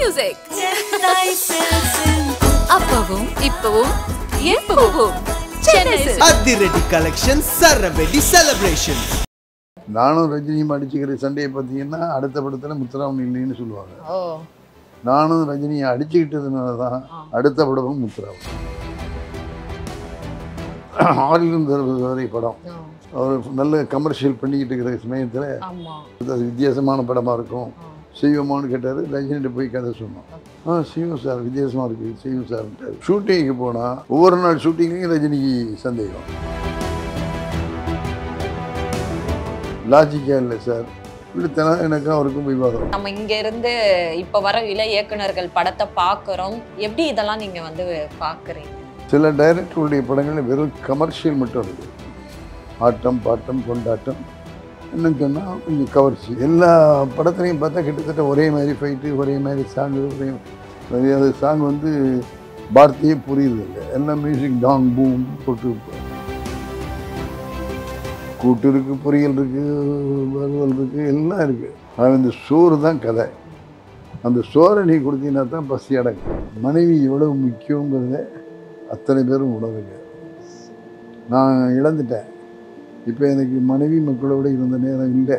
music. அப்பவும் இப்பவும் எப்பவும் Chennai Silks. அதிரடி கலெக்ஷன் சரவெடி செலிப்ரேஷன். நானும் ரஜினியும் அடிச்சுக்கிற சண்டையை பார்த்தீங்கன்னா அடுத்த படத்தில் முத்துராமன் இல்லைன்னு சொல்லுவாங்க. நானும் ரஜினியை அடிச்சுக்கிட்டதுனால தான் அடுத்த படமும் முத்துராமன். ஆறிலும் வரை படம் அவர் நல்ல கமர்ஷியல் பண்ணிக்கிட்டு இருக்கிற சமயத்தில் அது வித்தியாசமான படமாக இருக்கும், செய்வோமான்னு கேட்டார். ரஜினிகிட்ட போய் கதை சொன்னோம். செய்வோம் சார், வித்தியாசமாக இருக்குது, செய்வோம் சார்ன்ட்டார். ஷூட்டிங்க்கு போனால் ஒவ்வொரு நாள் ஷூட்டிங்லையும் ரஜினிக்கு சந்தேகம். லாஜிக்கா இல்லை சார், இப்படித்தானே எனக்கும் அவருக்கும் விவாதம். நம்ம இங்க இருந்து இப்ப வர இளை இயக்குனர்கள் படத்தை பார்க்குறோம், எப்படி இதெல்லாம் நீங்க வந்து பார்க்குறீங்க? சில டைரக்டருடைய படங்கள் வெறும் கமர்ஷியல் மட்டும் இருக்குது. ஆட்டம் பாட்டம் கொண்டாட்டம் இன்னும் சொன்னால் கொஞ்சம் கவர்ச்சி. எல்லா படத்துலையும் பார்த்தா கிட்டத்தட்ட ஒரே மாதிரி ஃபைட்டு, ஒரே மாதிரி சாங்கு, ஒரே அது சாங் வந்து வார்த்தையே புரியுது இல்லை. எல்லாம் மியூசிக் டாங் பூம் போட்டு கூட்டு இருக்குது, பொரியல் இருக்குது, வறுவல் இருக்குது, எல்லாம் இருக்குது. அது இந்த சோறு தான் கதை. அந்த சோறை நீ கொடுத்தீங்கன்னா தான் பசி அடங்கும். மனைவி எவ்வளவு முக்கியங்கிறத அத்தனை பேரும் உணருங்க. நான் இழந்துட்டேன். இப்போ எனக்கு மனைவி மக்களோடு இருந்த நேரம் இல்லை.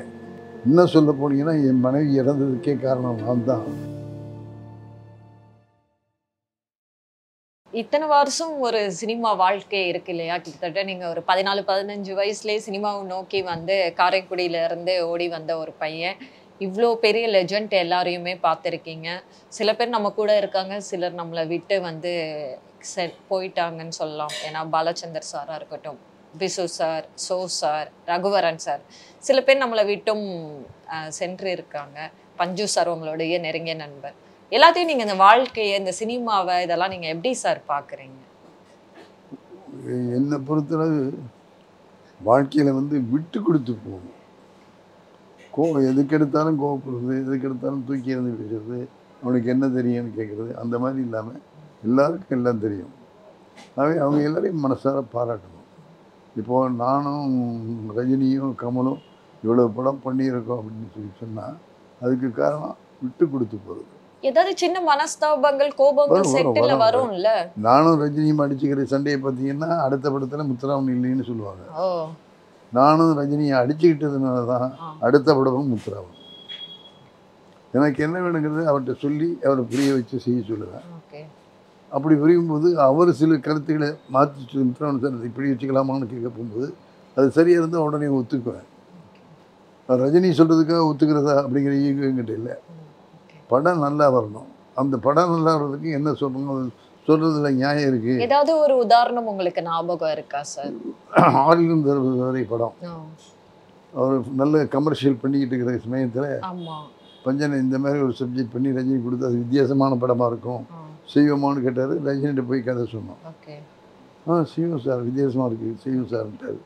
இன்னும் சொல்ல போனீங்கன்னா என் மனைவி இறந்ததுக்கே காரணம் நான் தான். இத்தனை வருஷம் ஒரு சினிமா வாழ்க்கை இருக்கு இல்லையா? கிட்டத்தட்ட நீங்க ஒரு 14-15 வயசுலேயே சினிமாவை நோக்கி வந்து காரைக்குடியில இருந்து ஓடி வந்த ஒரு பையன். இவ்வளோ பெரிய லெஜண்ட் எல்லாரையுமே பார்த்துருக்கீங்க. சில பேர் நம்ம கூட இருக்காங்க, சிலர் நம்மளை விட்டு வந்து போயிட்டாங்கன்னு சொல்லலாம். ஏன்னா பாலச்சந்தர் சாராக இருக்கட்டும், Visu sir, so sir, Raghuvaran sir, சில பேர் நம்மளை விட்டும் சென்று இருக்காங்க. பஞ்சு சார் உங்களுடைய நெருங்கிய நண்பர். எல்லாத்தையும் நீங்கள் இந்த வாழ்க்கையை, இந்த சினிமாவை, இதெல்லாம் நீங்கள் எப்படி சார் பார்க்குறீங்க? என்னை பொறுத்தளவு வாழ்க்கையில் வந்து விட்டு கொடுத்து போகணும். எதுக்கு எடுத்தாலும் கோவப்படுறது, எதுக்கு எடுத்தாலும் தூக்கி இருந்து பேசுறது, அவனுக்கு என்ன தெரியும்னு கேட்குறது, அந்த மாதிரி இல்லாமல் எல்லாருக்கும் எல்லாம் தெரியும். அவங்க எல்லாரையும் மனசார பாராட்டணும். இப்போது நானும் ரஜினியும் கமலும் இவ்வளோ படம் பண்ணியிருக்கோம் அப்படின்னு சொன்னால் அதுக்கு காரணம் விட்டு கொடுத்து போகிறது. ஏதாவது சின்ன மனஸ்தாபங்கள், கோபங்கள் செட்டில் வரும்ல. நானும் ரஜினியும் அடிச்சுக்கிற சண்டையை பார்த்தீங்கன்னா அடுத்த படத்தில் முத்துராமன் இல்லைன்னு சொல்லுவாங்க. நானும் ரஜினியை அடிச்சுக்கிட்டதுனால தான் அடுத்த படமும் முத்துராமன். எனக்கு என்ன வேணுங்கிறது அவர்கிட்ட சொல்லி அவரை புரிய வச்சு செய்ய சொல்லுவேன். அப்படி புரியும்போது அவர் சில கருத்துக்களை மாற்றி முத்துராமன் சார் இப்படி வச்சுக்கலாமான்னு கேட்க போகும்போது அது சரியாக இருந்தால் உடனே ஒத்துக்குவேன். ரஜினி சொல்கிறதுக்காக ஒத்துக்கிறதா அப்படிங்கிற ஈகோ என்கிட்ட இல்லை. படம் நல்லா வரணும். அந்த படம் நல்லா வர்றதுக்கு என்ன சொல்லணும், சொல்றதுல நியாயம் இருக்கு. ஏதாவது ஒரு உதாரணம் உங்களுக்கு ஞாபகம் இருக்கா சார்? ஆறிலும் வரை படம் அவர் நல்ல கமர்ஷியல் பண்ணிக்கிட்டு இருக்கிற சமயத்தில் பஞ்சனை இந்த மாதிரி ஒரு சப்ஜெக்ட் பண்ணி ரஜினி கொடுத்து அது வித்தியாசமான படமாக இருக்கும், செய்வோமான்னு கேட்டார். ரஜினிகிட்ட போய் கதை சொன்னோம். செய்வோம் சார், வித்தியாசமாக இருக்குது, செய்வோம் சார்ன்ட்டார்.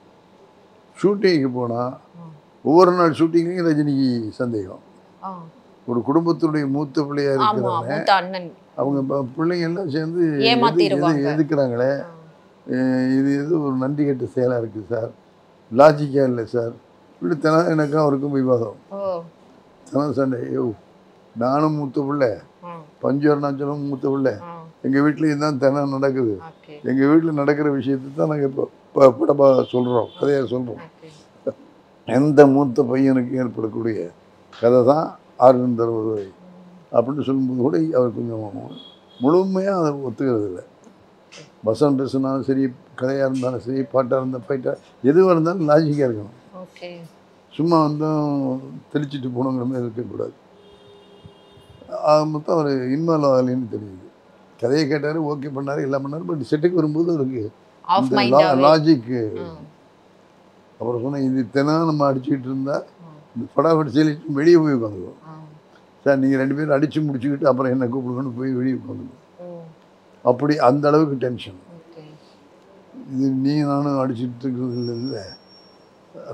ஷூட்டிங்க்கு போனால் ஒவ்வொரு நாள் ஷூட்டிங்லையும் ரஜினிக்கு சந்தேகம். ஒரு குடும்பத்துடைய மூத்த பிள்ளையா இருக்கிறவங்க அவங்க பிள்ளைங்க எல்லாம் சேர்ந்து எதுக்குறாங்களே, இது எது ஒரு நன்றி கட்ட செயலாக இருக்குது சார், லாஜிக்கா இல்லை சார், இப்படித்தானே எனக்கும் அவருக்கும் விவாதம். தன சண்டை. நானும் மூத்த பிள்ளை, பஞ்சு அருணாச்சலம் மூத்த பிள்ளை, எங்கள் வீட்லேயும் தான் தினம் நடக்குது. எங்கள் வீட்டில் நடக்கிற விஷயத்தை தான் நாங்கள் இப்போ படமாக சொல்கிறோம், கதையாக சொல்கிறோம். எந்த மூத்த பையனுக்கு ஏற்படக்கூடிய கதை தான் ஆறிலும் வரை அப்படின்னு சொல்லும்போது கூட அவர் கொஞ்சம் முழுமையாக அதை ஒத்துக்கிறது இல்லை. பசன் ட்ரெஸ்னாலும் சரி, கதையாக இருந்தாலும் சரி, பாட்டாக இருந்தால் ஃபைட்டாக எதுவாக இருந்தாலும் லாஜிக்காக இருக்கணும். சும்மா வந்து தெளிச்சிட்டு போகணுங்கிற மாதிரி இருக்கக்கூடாது. மொத்தம் அவர் இன்வால்வ் ஆகலைன்னு தெரியுது. கதையை கேட்டார், ஓகே பண்ணார், எல்லாம் பண்ணார். பட் செட்டுக்கு வரும்போது அவருக்கு லாஜிக்கு. அப்புறம் சொன்னால் இது தினம் நம்ம அடிச்சுக்கிட்டு இருந்தால் இந்த படாபடி செயலிட்டு வெளியே போய் உட்காந்துக்குவோம். சார் நீங்கள் 2 பேரும் அடித்து முடிச்சுக்கிட்டு அப்புறம் என்ன கூப்பிடுங்கன்னு போய் வெளியே உட்காந்துக்குவோம். அப்படி அந்த அளவுக்கு டென்ஷன். இது நீ நானும் அடிச்சுட்டு இருக்கிறது இல்லை.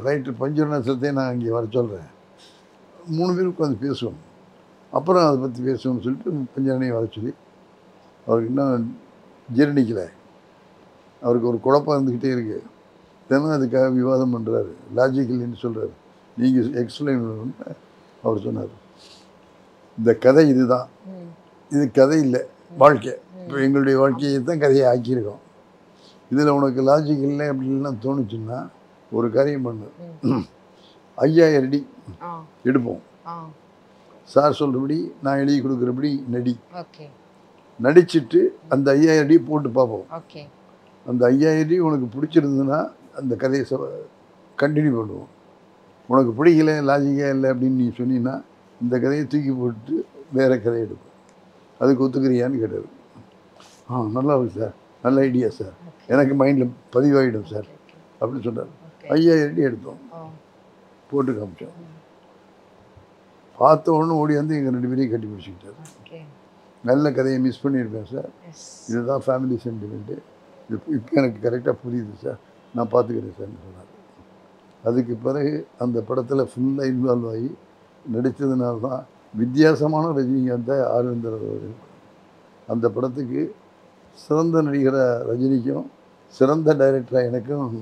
ரைட்டு, பஞ்சநேசத்தையும் நான் இங்கே வர சொல்கிறேன், 3 பேர் உட்காந்து பேசுவோம், அப்புறம் அதை பற்றி பேசுவோம்னு சொல்லிட்டு பஞ்சனையும் வர சொல்லி அவருக்கு இன்னும் ஜீரணிக்கலை. அவருக்கு ஒரு குழப்பம் இருந்துக்கிட்டே இருக்குது. தினம் அதுக்காக விவாதம் பண்ணுறாரு, லாஜிக்கல்னு சொல்கிறாரு. நீங்கள் எக்ஸ்பிளைன் பண்ணணும்னு அவர் சொன்னார். இந்த கதை இதுதான், இது கதை இல்லை, வாழ்க்கை. இப்போ எங்களுடைய வாழ்க்கையை தான் கதையை ஆக்கியிருக்கோம். இதில் உனக்கு லாஜிக் இல்லை அப்படின்லாம் தோணுச்சுன்னா ஒரு காரியம் பண்ணு, 5000 அடி எடுப்போம். சார் சொல்கிறபடி நான் எழுதி கொடுக்குறபடி நடி, நடிச்சுட்டு அந்த 5000 அடி போட்டு பார்ப்போம். அந்த 5000 அடி உனக்கு பிடிச்சிருந்ததுன்னா அந்த கதையை கண்டினியூ பண்ணுவோம். உனக்கு பிடிக்கல, லாஜிக்காக இல்லை அப்படின்னு நீ சொன்னீங்கன்னா இந்த கதையை தூக்கி போட்டு வேறு கதை எடுப்போம். அதுக்கு ஒத்துக்கிறியான்னு கேட்டார். நல்லா இருக்கு சார், நல்ல ஐடியா சார், எனக்கு மைண்டில் பதிவாகிடும் சார் அப்படின்னு சொன்னார். 5000 அடி எடுத்தோம், போட்டு காமிச்சோம். பார்த்த உடனே ஓடி வந்து எங்கள் 2 பேரையும் கட்டி பிடிச்சிக்கிட்டார். நல்ல கதையை மிஸ் பண்ணியிருப்பேன் சார், இதுதான் ஃபேமிலி சென்டிமெண்ட்டு, இப்போ எனக்கு கரெக்டாக புரியுது சார், நான் பார்த்துக்கிறேன் சார்னு சொன்னார். அதுக்கு பிறகு அந்த படத்தில் ஃபுல்லாக இன்வால்வ் ஆகி நடித்ததுனால தான் வித்தியாசமான ரஜினிகாந்தை ஆர்வந்தர் அவர்கள். அந்த படத்துக்கு சிறந்த நடிகராக ரஜினிக்கும் சிறந்த டைரக்டராக எனக்கும்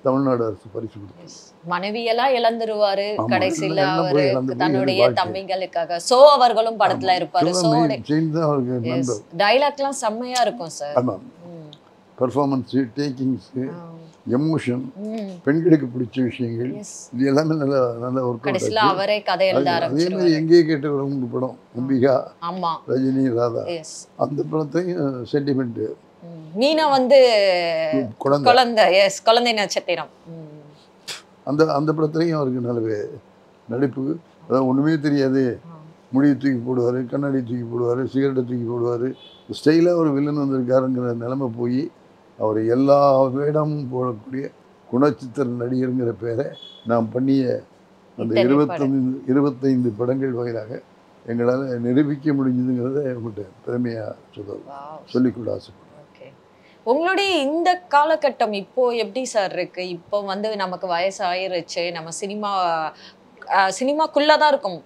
தமிழ்நாடு அரசு பரிசு கொடுத்தது. மனைவியெல்லாம் இழந்துருவாரு கடைசியில், அவரு தன்னுடைய தம்பிகளுக்காக. சோ அவர்களும் படத்துல இருப்பாரு. சோ டைலாக்லாம் செம்மையா இருக்கும் சார். ஆமாம், பெர்ஃபார்மன்ஸு, டேக்கிங்ஸு, எமோஷன், பெண்களுக்கு பிடிச்ச விஷயங்கள், இது எல்லாமே நல்ல நல்ல ஒர்க் அவுட். அவரே கதை எழுத ஆரம்பிச்சாரு. அதே மாதிரி எங்கேயே கேட்டவங்க படம், அம்பிகா, ரஜினி, ராதா, அந்த படத்தையும் சென்டிமெண்ட். மீனா வந்து குழந்தை நட்சத்திரம், அந்த படத்துலையும் அவருக்கு நல்ல நடிப்பு. அதாவது ஒன்றுமே தெரியாது, முடியை தூக்கி போடுவார், கண்ணாடி தூக்கி போடுவார், சிகரெட்டை தூக்கி போடுவார், ஸ்டைலாக ஒரு வில்லன் வந்திருக்காருங்கிற நிலைமை போய் அவர் எல்லா வேடமும் போடக்கூடிய குணச்சித்திர நடிகருங்கிற பேரை நாம் பண்ணிய அந்த 25 படங்கள் வாயிலாக எங்களால் நிரூபிக்க முடிஞ்சதுங்கிறத உங்கள்கிட்ட பெருமையாக சொல்லிக்கொள்ள ஆசைப்படுறேன். உங்களுடைய இந்த காலகட்டம் இப்போ எப்படி சார் இருக்கு? இப்போ வந்து நமக்கு வயசு ஆயிருச்சு, நம்ம சினிமாக்குள்ளதான் இருக்கும்,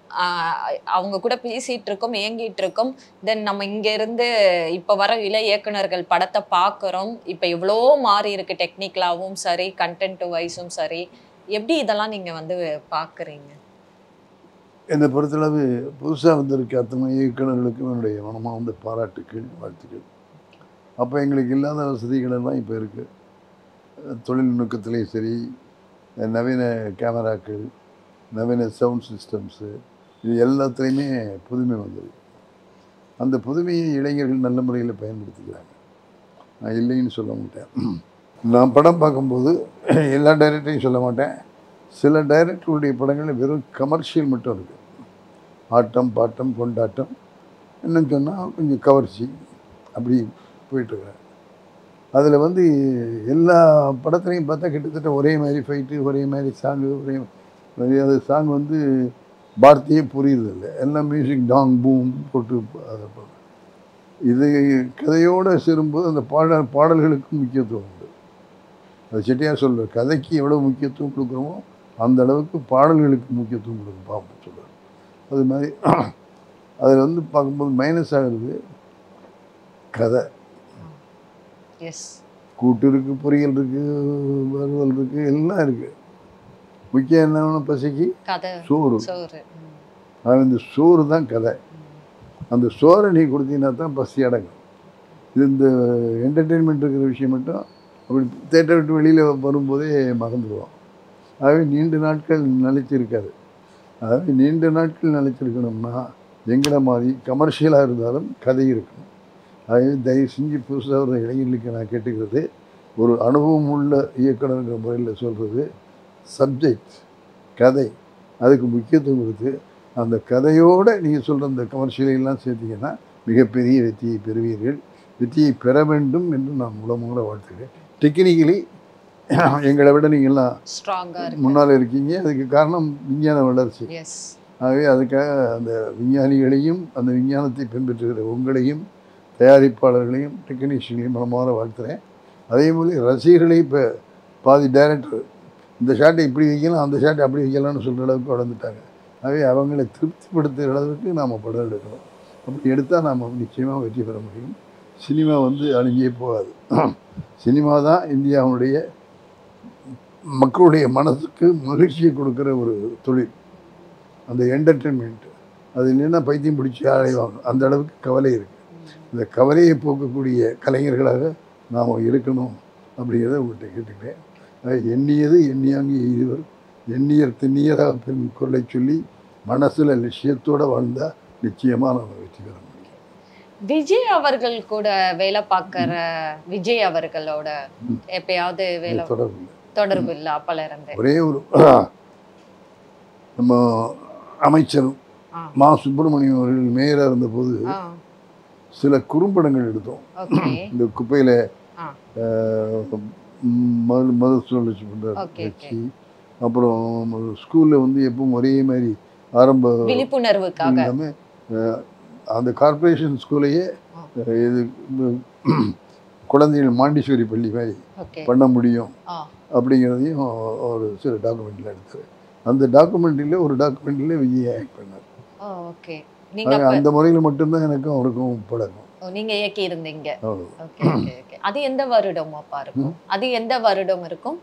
அவங்க கூட பேசிட்டு இருக்கோம், இயங்கிட்டு இருக்கோம். தென் நம்ம இங்க இருந்து இப்ப வர இளைய இயக்குனர்கள் படத்தை பார்க்குறோம். இப்ப எவ்வளோ மாறி இருக்கு, டெக்னிக்கலாவும் சரி, கண்டென்ட் வைஸும் சரி. எப்படி இதெல்லாம் நீங்க வந்து பாக்குறீங்க? என்னை பொறுத்தளவு புதுசாக வந்திருக்க அத்தனை இயக்குநர்களுக்கும் என்னுடைய மனமார்ந்த பாராட்டுக்கள், வாழ்த்துக்கள். அப்போ எங்களுக்கு இல்லாத வசதிகள் எல்லாம் இப்போ இருக்குது. தொழில்நுட்பத்திலேயும் சரி, நவீன கேமராக்கள், நவீன சவுண்ட் சிஸ்டம்ஸு, இது எல்லாத்துலேயுமே புதுமை வந்தது. அந்த புதுமையை இளைஞர்கள் நல்ல முறையில் பயன்படுத்திக்கிறாங்க, நான் இல்லைன்னு சொல்ல மாட்டேன். நான் படம் பார்க்கும்போது எல்லா டைரக்டரையும் சொல்ல மாட்டேன், சில டைரக்டருடைய படங்கள் வெறும் கமர்ஷியல் மட்டும் இருக்குது. ஆட்டம் பாட்டம் கொண்டாட்டம், என்னன்னு சொன்னால் கொஞ்சம் கவர்ச்சி, அப்படி போயிட்டுருக்கிறேன். அதில் வந்து எல்லா படத்துலையும் பார்த்தா கிட்டத்தட்ட ஒரே மாதிரி ஃபைட்டு, ஒரே மாதிரி சாங்கு, ஒரே அது சாங் வந்து பாரதியே புரியுறதில்லை, எல்லாம் மியூசிக் டாங் பூம் போட்டு அதை இது கதையோடு சேரும்போது அந்த பாடல்களுக்கு முக்கியத்துவம் உண்டு. அது செட்டியார் சொல்கிறார், கதைக்கு எவ்வளோ முக்கியத்துவம் கொடுக்குறோமோ அந்த அளவுக்கு பாடல்களுக்கு முக்கியத்துவம் கொடுக்க பார்ப்போம் சொல்கிறார். அது மாதிரி அதில் வந்து பார்க்கும்போது மைனஸ் ஆகிறது கதை. கூட்டு இருக்குது, பொரியல் இருக்குது, வறுவல் இருக்குது, எல்லாம் இருக்குது. முக்கியம் என்ன பசிக்கு சோறு. இந்த சோறு தான் கதை. அந்த சோறை நீ கொடுத்தீங்கன்னா தான் பசி அடங்கும். இது இந்த என்டர்டெயின்மெண்ட் இருக்கிற விஷயம் மட்டும் அப்படி தேட்டரை விட்டு வெளியில் வரும்போதே மறந்துடுவோம். ஆகவே நீண்ட நாட்கள் நிலைச்சிருக்காது. அதாவது நீண்ட நாட்கள் நிலைச்சிருக்கணும்னா எங்களை மாதிரி கமர்ஷியலாக இருந்தாலும் கதை இருக்கணும். ஆகவே தயவு செஞ்சு புதுசாக ஒரு இளைஞர்களுக்கு நான் கேட்டுக்கிறது, ஒரு அனுபவம் உள்ள இயக்குனருங்கிற முறையில் சொல்கிறது, சப்ஜெக்ட் கதை, அதுக்கு முக்கியத்துவம் கொடுத்து அந்த கதையோடு நீங்கள் சொல்கிற அந்த கமர்ஷியலையெல்லாம் சேர்த்திங்கன்னா மிகப்பெரிய வெற்றியை பெறுவீர்கள். வெற்றியை பெற வேண்டும் என்று நான் மூலமாக வாழ்த்துக்கிறேன். டெக்னிக்கலி எங்களை விட நீங்கள்லாம் முன்னால் இருக்கீங்க. அதுக்கு காரணம் விஞ்ஞான வளர்ச்சி. ஆகவே அதுக்காக அந்த விஞ்ஞானிகளையும் அந்த விஞ்ஞானத்தை பின்பற்றுகிற உங்களையும் தயாரிப்பாளர்களையும் டெக்னீஷியனையும் மனமாக வாழ்த்துறேன். அதே போல் ரசிகர்களே இப்போ பாதி டைரக்டர் இந்த ஷாட்டை இப்படி வைக்கலாம், அந்த ஷாட்டை அப்படி வைக்கலாம்னு சொல்கிற அளவுக்கு வளர்ந்துட்டாங்க. ஆகவே அவங்களை திருப்திப்படுத்துகிற அளவுக்கு நாம் படம் எடுக்கணும். அப்படி எடுத்தால் நாம் நிச்சயமாக வெற்றி பெற முடியும். சினிமா வந்து அழிஞ்சே போகாது. சினிமா தான் இந்தியாவுடைய மக்களுடைய மனசுக்கு மகிழ்ச்சியை கொடுக்குற ஒரு தொழில். அந்த என்டர்டெயின்மெண்ட் அது இல்லைன்னா பைத்தியம் பிடிச்சி அலைவாங்க. அந்த அளவுக்கு கவலை இருக்குது. இந்த கவலையை போக்கக்கூடிய கலைஞர்களாக நாம் இருக்கணும் அப்படிங்கிறத உங்கள்கிட்ட கேட்டுக்கிறேன். எண்ணியது எண்ணியாங்க எய்துவர் எண்ணியர் திண்ணியராக பெண் குரலை சொல்லி மனசில் லட்சியத்தோடு வாழ்ந்தால் நிச்சயமாக நம்ம வெற்றி பெற முடியும். விஜய் அவர்கள் கூட வேலை பார்க்குற விஜய் அவர்களோட எப்பயாவது வேலை தொடர்பு இல்லை அப்பல இருந்தே? ஒரே ஒரு நம்ம அமைச்சர் மா சுப்பிரமணியம் அவர்கள் மேயராக இருந்தபோது சில குறும்படங்கள் எடுத்தோம். இந்த குப்பையில் மது சுழற்சி பண்ணுற கட்சி, அப்புறம் ஸ்கூலில் வந்து எப்பவும் ஒரே மாதிரி ஆரம்ப விழிப்புணர்வுக்காக அந்த கார்பரேஷன் ஸ்கூலையே இது குழந்தைகள் மாண்டீஸ்வரி பள்ளி மாதிரி பண்ண முடியும் அப்படிங்கிறதையும் ஒரு சில டாக்குமெண்ட்டில் எடுத்தார். அந்த டாக்குமெண்ட்டில் ஒரு டாக்குமெண்ட்டில் விஜய் ஆக்ட் பண்ணார். அந்த முறையில் மட்டும்தான் எனக்கும் அவருக்கும் பழக்கம். நீங்க இயக்கி இருந்தீங்க. அது எந்த வருடம் இருக்கும்? அது எந்த வருடம் இருக்கும்?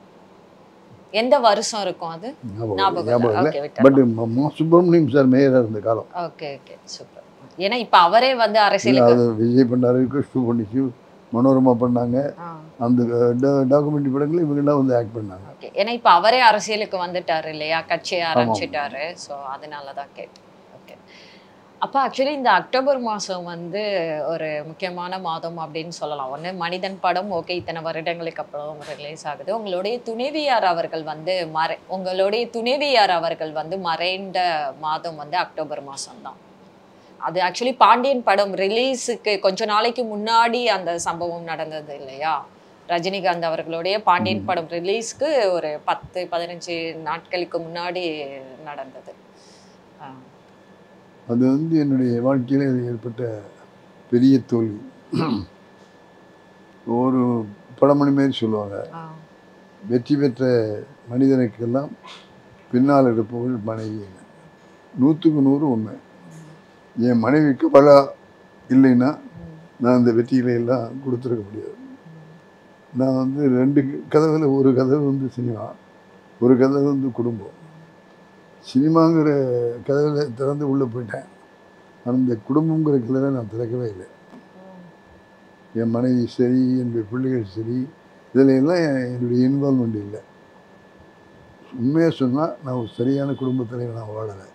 எந்த வருஷம் இருக்கும்? அது ஞாபகம் சுப்பிரமணியம் சார் மேயராக இருந்த காலம். Okay okay super. ஏன்னா இப்ப அவரே வந்து அரசியலுக்கு விஜய் பண்ணாரு, கிருஷ்ணு பண்ணிச்சு, மனோரமா பண்ணாங்க. அந்த டாக்குமெண்ட்ரி படங்களை இவங்கெல்லாம் வந்து ஆக்ட் பண்ணாங்க. ஏன்னா இப்ப அவரே அரசியலுக்கு வந்துட்டாரு இல்லையா, கட்சியை ஆரம்பிச்சிட்டாரு. ஸோ அதனாலதான் கேட்டேன். ஓகே. அப்போ ஆக்சுவலி இந்த அக்டோபர் மாதம் வந்து ஒரு முக்கியமான மாதம் அப்படின்னு சொல்லலாம். ஒன்று மனிதன் படம் ஓகே இத்தனை வருடங்களுக்கு அப்புறம் ரிலீஸ் ஆகுது. உங்களுடைய துணைவியார் அவர்கள் வந்து மறைந்த மாதம் வந்து அக்டோபர் மாதம்தான். அது ஆக்சுவலி பாண்டியன் படம் ரிலீஸுக்கு கொஞ்ச நாளைக்கு முன்னாடி அந்த சம்பவம் நடந்தது இல்லையா? ரஜினிகாந்த் அவர்களுடைய பாண்டியன் படம் ரிலீஸ்க்கு ஒரு 10-15 நாட்களுக்கு முன்னாடி நடந்தது. அது வந்து என்னுடைய வாழ்க்கையில் ஏற்பட்ட பெரிய தோல்வி. ஒரு பழமொழி மாரி சொல்லுவாங்க, வெற்றி பெற்ற மனிதனுக்கெல்லாம் பின்னால் இருப்பவள் மனைவி. 100க்கு 100 உண்மை. என் மனைவிக்கு பல இல்லைன்னா நான் இந்த வெற்றிகளை எல்லாம் கொடுத்துருக்க முடியாது. நான் வந்து 2 கதவில், ஒரு கதவு வந்து சினிமா, ஒரு கதவு வந்து குடும்பம். சினிமாங்கிற கதவில் திறந்து உள்ளே போயிட்டேன். ஆனால் இந்த குடும்பங்கிற கதவை நான் திறக்கவே இல்லை. என் மனைவி சரி, என்னுடைய பிள்ளைகள் சரி, இதில் எல்லாம் என்னுடைய இன்வால்மெண்ட் இல்லை. உண்மையாக சொன்னால் நான் ஒரு சரியான குடும்பத்தில் நான் வாழலை.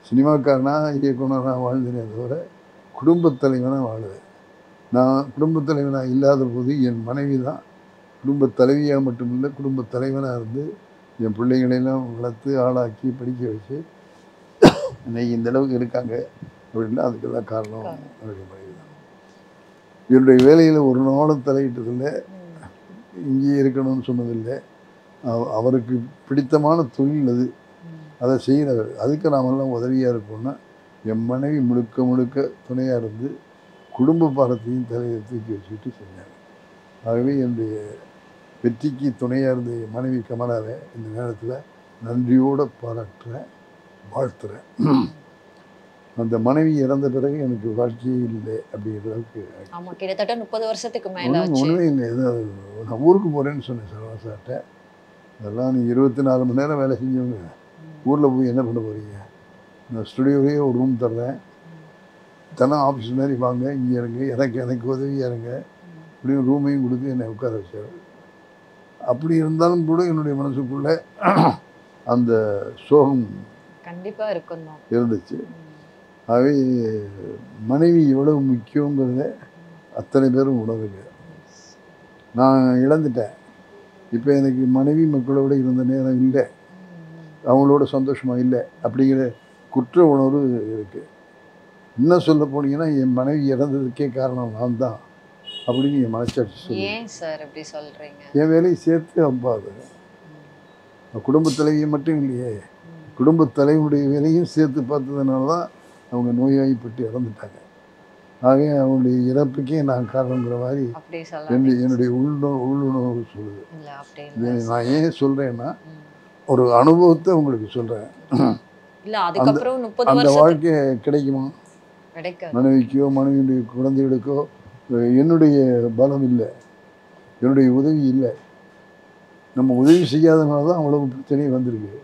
சினிமாக்காரனாக இயக்குனராக வாழ்ந்தேனே தவிர குடும்பத் தலைவனாக வாழுவேன். நான் குடும்பத் தலைவனாக இல்லாத போது என் மனைவி தான் குடும்பத் தலைவியாக மட்டுமில்லை, குடும்பத் தலைவனாக இருந்து என் பிள்ளைகளையெல்லாம் வளர்த்து ஆளாக்கி படிக்க வச்சு இன்னைக்கு இந்த அளவுக்கு இருக்காங்க அப்படின்னா அதுக்கெல்லாம் காரணம் என்னுடைய மனைவி தான். என்னுடைய வேலையில் ஒரு நாளும் தலையிட்டதில்லை, இங்கேயே இருக்கணும்னு சொன்னதில்லை. அவருக்கு பிடித்தமான தொழில் அது, அதை செய்கிறவர். அதுக்கு நாமெல்லாம் உதவியாக இருப்போம்னா என் மனைவி முழுக்க முழுக்க துணையாக இருந்து குடும்ப பாரத்தையும் தலையை தூக்கி வச்சுக்கிட்டு செஞ்சாங்க. ஆகவே என்னுடைய வெற்றிக்கு துணையாக இருந்த என் மனைவி கமலாவை இந்த நேரத்தில் நன்றியோடு பாராட்டுறேன், வாழ்த்துறேன். அந்த மனைவி இறந்த பிறகு எனக்கு வாழ்க்கையே இல்லை அப்படிங்கிற அளவுக்கு. ஆமாம், கிட்டத்தட்ட 30 வருஷத்துக்கு மேலே ஒன்றுமே இல்லை. ஏதாவது நான் ஊருக்கு போகிறேன்னு சொன்னேன் சரவணசார்ட்ட. அதெல்லாம் நீ 24 மணி நேரம் வேலை செஞ்சவங்க ஊரில் போய் என்ன பண்ண போகிறீங்க? நான் ஸ்டுடியோவே ஒரு ரூம் தர்றேன், தினம் ஆஃபீஸ் மாதிரி வாங்க, இங்கே இருங்க, எனக்கு உதவியாக இருங்க அப்படின்னு ரூமையும் கொடுத்து என்னை உட்கார வச்சார். அப்படி இருந்தாலும் கூட என்னுடைய மனசுக்குள்ளே அந்த சோகம் கண்டிப்பாக இருக்கும் இருந்துச்சு. ஆகவே மனைவி எவ்வளவு முக்கியங்கிறத அத்தனை பேரும் உணருங்க. நான் இழந்துட்டேன். இப்போ எனக்கு மனைவி மக்களோடு இருந்த நேரம் இல்லை, அவங்களோட சந்தோஷமாக இல்லை அப்படிங்கிற குற்ற உணர்வு இருக்குது. இன்னும் சொல்ல போனீங்கன்னா என் மனைவி இறந்ததுக்கே காரணம் நான் தான் அப்படின்னு என் மனசாட்சி சொல்லு. ஏன் சார் அப்படி சொல்கிறீங்க? என் வேலையை சேர்த்து அப்பா அது குடும்பத் தலைவியை மட்டும் இல்லையே, குடும்பத் தலைவனுடைய வேலையும் சேர்த்து பார்த்ததுனால தான் அவங்க நோய்வாய்ப்பட்டு இறந்துட்டாங்க. ஆக அவங்களுடைய இறப்புக்கே நான் காரணங்கிற மாதிரி என்னுடைய உள்ளுணர்வு சொல்லுது. நான் ஏன் சொல்கிறேன்னா ஒரு அனுபவத்தை உங்களுக்கு சொல்கிறேன். அந்த வாழ்க்கை கிடைக்குமா? மனைவிக்கோ மனைவியுடைய குழந்தைகளுக்கோ என்னுடைய பலம் இல்லை, என்னுடைய உதவி இல்லை. நம்ம உதவி செய்யாதனால தான் அவ்வளவு பிரச்சனையும் வந்திருக்கு.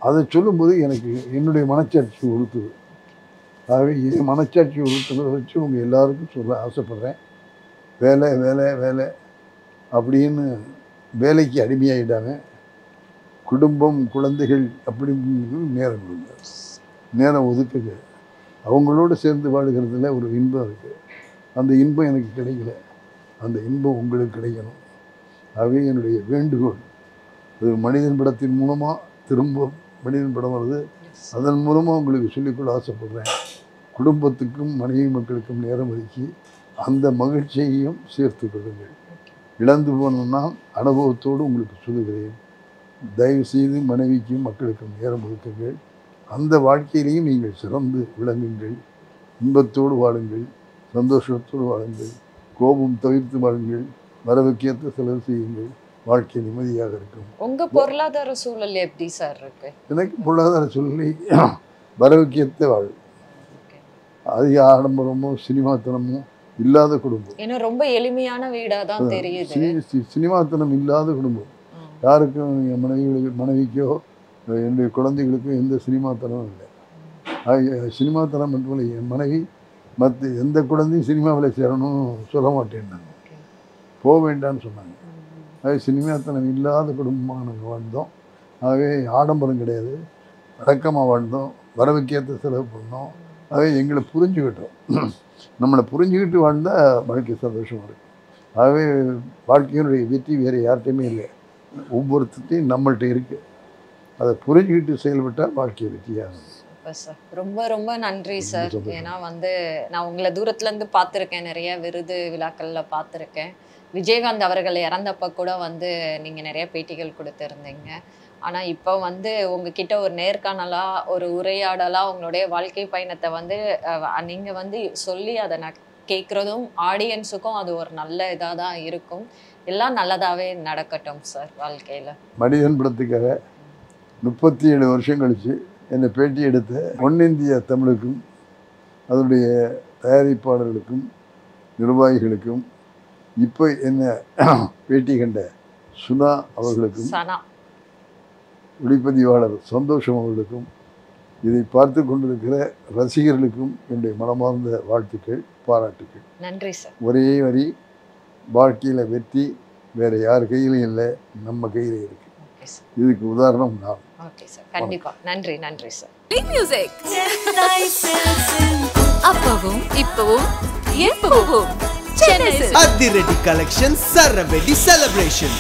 அதை சொல்லும்போது எனக்கு என்னுடைய மனச்சாட்சி உறுத்துது. ஆகவே என் மனச்சாட்சி உறுத்துறதை வச்சு உங்கள் எல்லாருக்கும் சொல்ல ஆசைப்பட்றேன். வேலை வேலை வேலை அப்படின்னு வேலைக்கு அடிமையாகிட்டாங்க. குடும்பம் குழந்தைகள் அப்படின்னு நேரம் கொடுங்க, நேரம் ஒதுக்குங்க. அவங்களோடு சேர்ந்து வாழ்கிறதுல ஒரு இன்பம் இருக்குது. அந்த இன்பம் எனக்கு கிடைக்கல, அந்த இன்பம் உங்களுக்கு கிடைக்கணும். ஆகவே என்னுடைய வேண்டுகோள், அது மனிதன் படத்தின் மூலமாக திரும்ப மனிதன் படம் வருது, அதன் மூலமாக உங்களுக்கு சொல்லிக்கொள்ள ஆசைப்படுறேன். குடும்பத்துக்கும் மனைவி மக்களுக்கும் நேரம் ஒதுக்கி அந்த மகிழ்ச்சியையும் சேர்த்து கொள்ளுங்கள். இழந்து போனோம்னா அனுபவத்தோடு உங்களுக்கு சொல்லுகிறேன், தயவு செய்து மனைவிக்கும் மக்களுக்கும் நேரம் ஒதுக்குங்கள். அந்த வாழ்க்கையிலையும் நீங்கள் சிறந்து விளங்குங்கள். இன்பத்தோடு வாழுங்கள், சந்தோஷத்தோடு வாழுங்கள், கோபம் தவிர்த்து வாழுங்கள், வரவுக்கேற்ற செலவு செய்யுங்கள். வாழ்க்கை நிம்மதியாக இருக்கும். உங்க பொருளாதார சூழல் எப்படி சார் இருக்கு? எனக்கு பொருளாதார சூழ்நிலை வரவுக்கேற்ற வாழ், அதிக ஆடம்பரமோ சினிமாத்தனமோ இல்லாத குடும்பம். ஏன்னா ரொம்ப எளிமையான வீடா தான் தெரியுது. சினிமாத்தனம் இல்லாத குடும்பம். யாருக்கும் என் மனைவிக்கோ என்னுடைய குழந்தைகளுக்கும் எந்த சினிமாத்தனமும் இல்லை. சினிமாத்தனம் மட்டும் என் மனைவி மற்ற எந்த குழந்தையும் சினிமாவில் சேரணும்னு சொல்ல மாட்டேன்னாங்க, போக வேண்டான்னு சொன்னாங்க. ஆகவே சினிமாத்தனம் இல்லாத குடும்பமாக நாங்கள் வாழ்ந்தோம். ஆகவே ஆடம்பரம் கிடையாது, அடக்கமாக வாழ்ந்தோம், வரவுக்கேற்ற செலவு பண்ணோம். ஆகவே எங்களை புரிஞ்சுக்கிட்டோம். நம்மளை புரிஞ்சுக்கிட்டு வாழ்ந்தால் வாழ்க்கை சந்தோஷமாக இருக்கும். ஆகவே வாழ்க்கையினுடைய வெற்றி வேறு யார்கிட்டையுமே இல்லை, ஒவ்வொருத்தையும் நம்மள்கிட்ட இருக்குது. அதை புரிஞ்சுக்கிட்டு செயல்பட்டால் வாழ்க்கை வெற்றியாகும். சார் ரொம்ப ரொம்ப நன்றி சார். ஏன்னா நான் உங்களை தூரத்துலேருந்து பார்த்துருக்கேன், நிறைய விருது விழாக்களில் பார்த்துருக்கேன். விஜயகாந்த் அவர்கள் இறந்தப்போ கூட நீங்கள் நிறைய பேட்டிகள் கொடுத்துருந்தீங்க. ஆனால் இப்போ உங்ககிட்ட ஒரு நேர்காணலாக ஒரு உரையாடலாக உங்களுடைய வாழ்க்கை பயணத்தை நீங்கள் சொல்லி அதை நான் கேட்குறதும் ஆடியன்ஸுக்கும் அது ஒரு நல்ல இதாக தான் இருக்கும். எல்லாம் நல்லதாகவே நடக்கட்டும் சார் வாழ்க்கையில். மனிதன் படத்துக்காக 37 வருஷம் கழித்து என்னை பேட்டி எடுத்த ஒன்னிந்திய தமிழுக்கும் அதனுடைய தயாரிப்பாளர்களுக்கும் நிர்வாகிகளுக்கும் இப்போ என்ன பேட்டி கண்ட சுனா அவர்களுக்கும் ஒளிப்பதிவாளர் சந்தோஷம் அவர்களுக்கும் இதை பார்த்து கொண்டிருக்கிற ரசிகர்களுக்கும் என்னுடைய மனமார்ந்த வாழ்த்துக்கள், பாராட்டுக்கள். நன்றி சார். ஒரே வரி, வாழ்க்கையில் வெற்றி வேறு யார் கையிலும் இல்லை, நம்ம கையில் இருக்கு. இதுக்கு உதாரணம் நான். ஓகே சார், கண்டிப்பா. நன்றி நன்றி சார். மியூசிக் அப்பவும் இப்பவும் எப்பவும் சென்னை அதிரடி கலெக்ஷன் சரவெடி செலிப்ரேஷன்.